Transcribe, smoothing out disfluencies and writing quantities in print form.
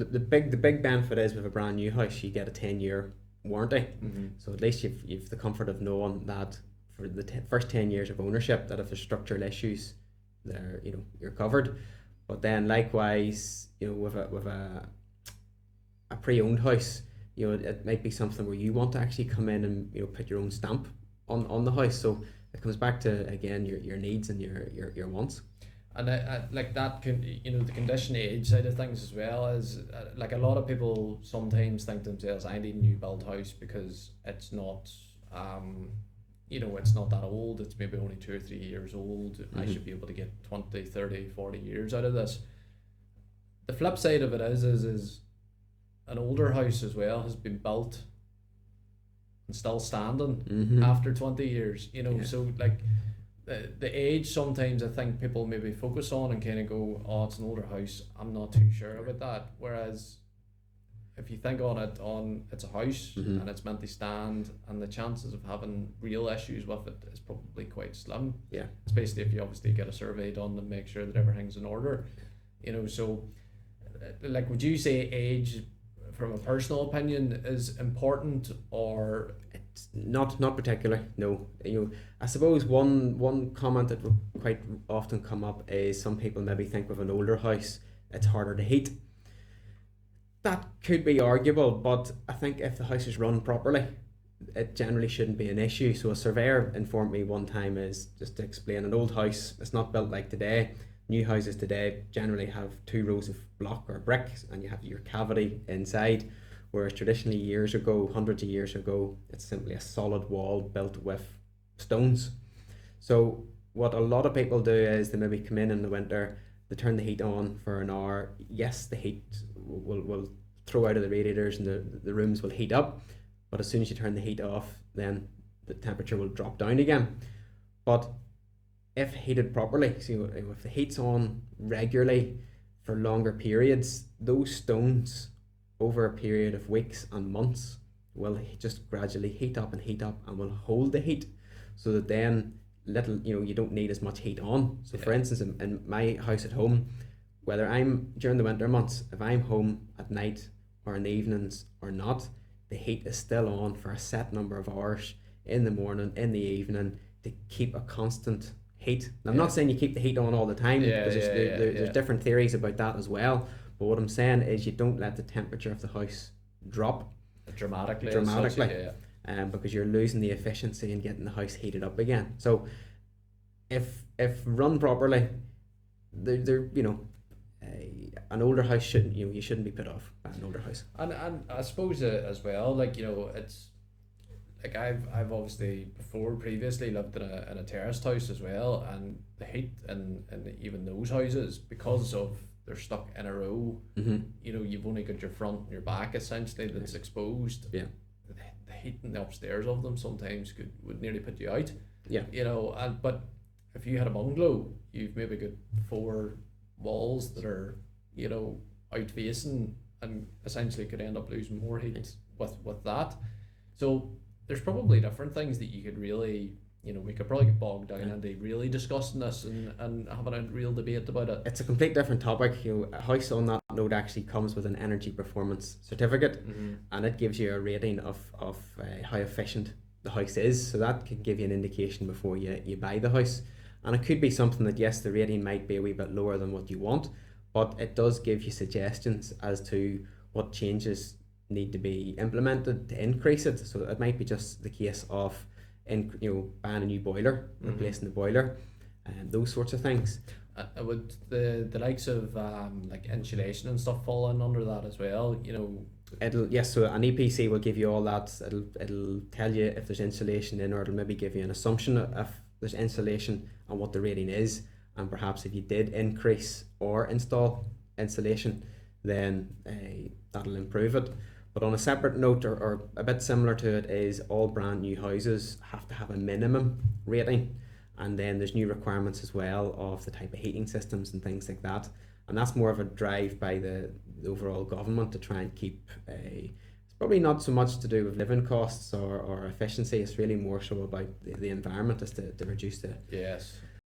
the big benefit is with a brand new house, you get a 10-year warranty. Mm-hmm. So at least you've the comfort of knowing that for the first 10 years of ownership, that if there's structural issues, you're covered. But then likewise, with a pre-owned house, it might be something where you want to actually come in and put your own stamp on the house. So it comes back to, again, your needs and your wants. And I like that the condition age side of things as well is like a lot of people sometimes think to themselves, I need a new build house because it's not it's not that old, it's maybe only 2 or 3 years old. I should be able to get 20, 30, 40 years out of this. The flip side of it is an older house as well has been built and still standing after 20 years, so like the age sometimes I think people maybe focus on and kind of go, oh, it's an older house, I'm not too sure about that. Whereas if you think on it's a house and it's meant to stand, and the chances of having real issues with it is probably quite slim. Yeah. Especially if you obviously get a survey done to make sure that everything's in order. So like, would you say age from a personal opinion is important, or it's not particularly, no. I suppose one comment that will quite often come up is some people maybe think with an older house it's harder to heat. That could be arguable, but I think if the house is run properly, it generally shouldn't be an issue. So a surveyor informed me one time, is just to explain, an old house, it's not built like today. New houses today generally have 2 rows of block or brick, and you have your cavity inside, whereas traditionally years ago, hundreds of years ago, it's simply a solid wall built with stones. So what a lot of people do is they maybe come in the winter, they turn the heat on for an hour. Yes, the heat will throw out of the radiators and the rooms will heat up, but as soon as you turn the heat off, then the temperature will drop down again. But if heated properly, so if the heat's on regularly for longer periods, those stones over a period of weeks and months will just gradually heat up and will hold the heat, so that then you don't need as much heat on. So for instance, in my house at home, whether I'm during the winter months, if I'm home at night or in the evenings or not, the heat is still on for a set number of hours in the morning, in the evening, to keep a constant heat. Now, I'm not saying you keep the heat on all the time, because there's different theories about that as well. But what I'm saying is you don't let the temperature of the house drop dramatically, because you're losing the efficiency in getting the house heated up again. So if run properly, an older house shouldn't you shouldn't be put off by an older house. And I suppose as well, it's like I've obviously previously lived in a terraced house as well, and the heat and even those houses, because of they're stuck in a row, you've only got your front and your back essentially that's exposed. Yeah. The heat in the upstairs of them sometimes would nearly put you out. Yeah. But if you had a bungalow, you've maybe got 4 walls that are out facing, and essentially could end up losing more heat with that. So there's probably different things that you could really, we could probably get bogged down into really discussing this and having a real debate about it. It's a complete different topic. A house on that note actually comes with an energy performance certificate, and it gives you a rating of how efficient the house is. So that can give you an indication before you buy the house. And it could be something that, yes, the rating might be a wee bit lower than what you want, but it does give you suggestions as to what changes need to be implemented to increase it. So it might be just the case of buying a new boiler, replacing the boiler, and those sorts of things. Would the likes of like insulation and stuff fall in under that as well? So an EPC will give you all that. It'll tell you if there's insulation in, or it'll maybe give you an assumption if there's insulation and what the rating is, and perhaps if you did increase or install insulation, then that'll improve it. But on a separate note, or a bit similar to it, is all brand new houses have to have a minimum rating, and then there's new requirements as well of the type of heating systems and things like that, and that's more of a drive by the overall government to try and keep it's probably not so much to do with living costs or efficiency. It's really more so about the environment, as to reduce the